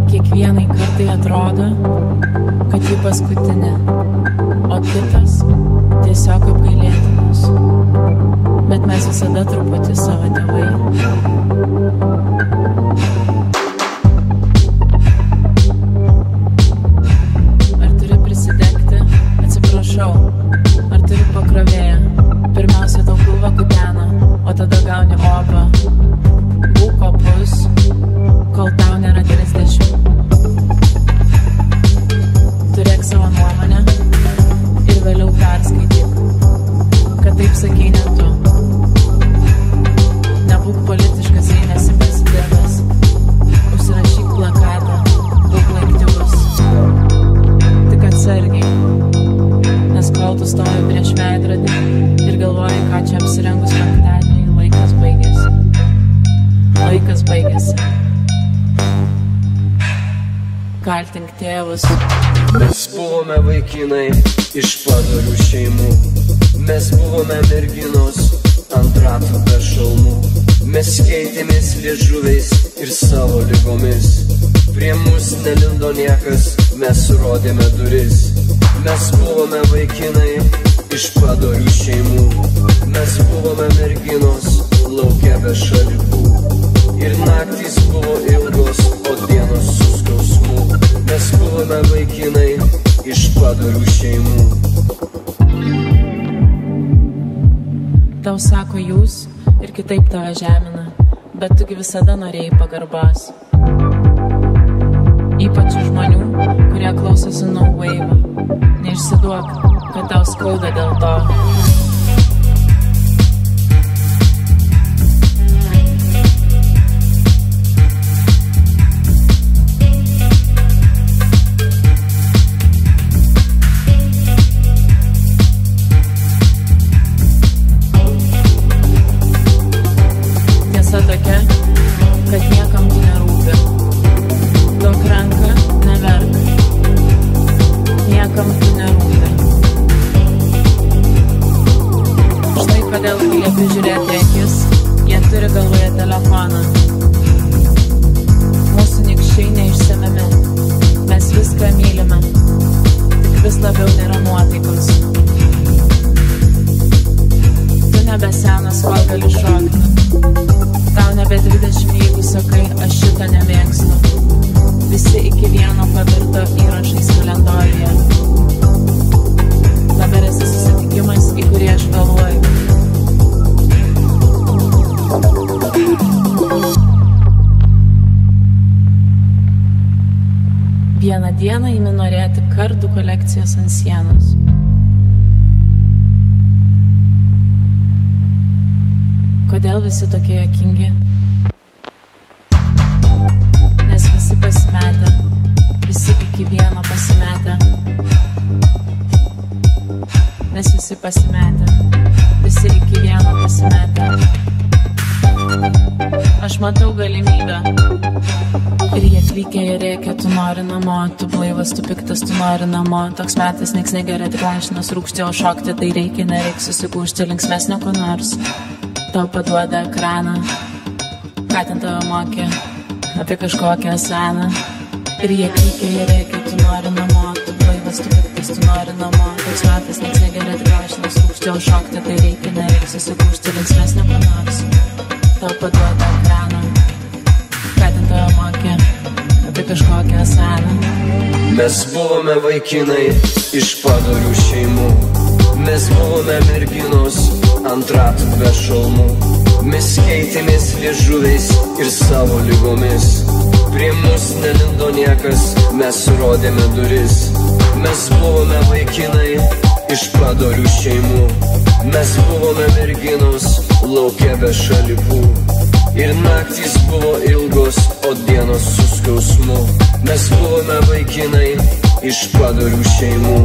Kiekvienai kartai atrodo, kad ji paskutinė, o kitas tiesiog apgailėtinas. Bet mes visada truputį savo tėvai. Ar turi prisidegti? Atsiprašau. Ar turi pakrovėją? Pirmiausia tau pilvą kutena, o tada gauni opą. Būk opus, kol tau nėra 30. Turėk savo nuomonę ir vėliau perskaityk, kad taip sakei ne tu. Nebūk politiškas, jei nesi prezidentas. Užsirašyk plakatą, būk aktyvus. Tik atsargiai, nes kol tu stovi prieš veidrodį ir galvoji, ką čia apsirengus penktadienį, laikas baigėsi. Laikas baigėsi. Kaltink tėvus. Mes buvome vaikinai iš padorių šeimų. Mes buvome merginos ant ratų be šalmų. Mes keitėmės liežuviais ir savo lygomis. Prie mus nelindo niekas, mes rodėme duris. Mes buvome vaikinai iš padorių šeimų. Mes buvome merginos lauke be šalipų. Ir naktys buvo ilgos, o dienos su skausmu. Mes buvome vaikinai iš padorių šeimų. Tau sako jūs ir kitaip tave žemina, bet tugi visada norėjai pagarbos. Ypač žmonių, kurie klausosi No Wave. Neišsiduok, kad tau skauda dėl to. Tiesa tokia, kad niekam tu nerūpi. Duok ranką, neverk. Niekam tu nerūpi. Štai kodėl, kai liepi žiūrėti akis, jie turi galvoje telefoną. Mūsų nykščiai neišsemiami. Mes viską mylime. Tik vis labiau nėra nuotaikos. Tu nebesenas, kol gali šokti. Tau nebe 20, jeigu sakai, aš šitą nemėgstu. Visi iki vieno pavirto įrašais kalendoriuje. Dabar esi susitikimas, į kurį aš vėluoju. Vieną dieną imi norėti kardų kolekcijos ant sienos. Kodėl visi tokie juokingi? Nes visi pasimetę, visi iki vieno pasimetę. Nes visi pasimetę, visi iki vieno pasimetę. Aš matau galimybę. Ir jie klykia, jie rėkia, tu nori namo. Tu blaivas, tu piktas, tu nori namo. Toks metas, nieks negeria, tik lašinas rūkšti, o šokti tai reikia, nereikia susigūžti linksmesnio ko nors. Tau paduoda ekraną, ką ten tave mokė, apie kažkokią seną. Ir jie klykia, jie rėkia, tu nori namo. Tu blaivas, tu piktas, tu nori namo. Toks metas, nieks negeria, tik lašinas rūkšti, o šokti tai reikia, nereikia susigūžti linksmesnio ko nors. Tau paduoda ekraną, ką ten tave mokė, apie kažkokią seną. Mes buvome vaikinai iš padorių šeimų. Mes buvome merginos ant ratų be šalmų. Mes keitėmės liežuviais ir savo lygomis. Prie mus nelindo niekas, mes rodėme duris. Mes buvome vaikinai iš padorių šeimų. Mes buvome merginos lauke be šalipų. Ir naktys buvo ilgos, o dienos su skausmu. Mes buvome vaikinai iš padorių šeimų.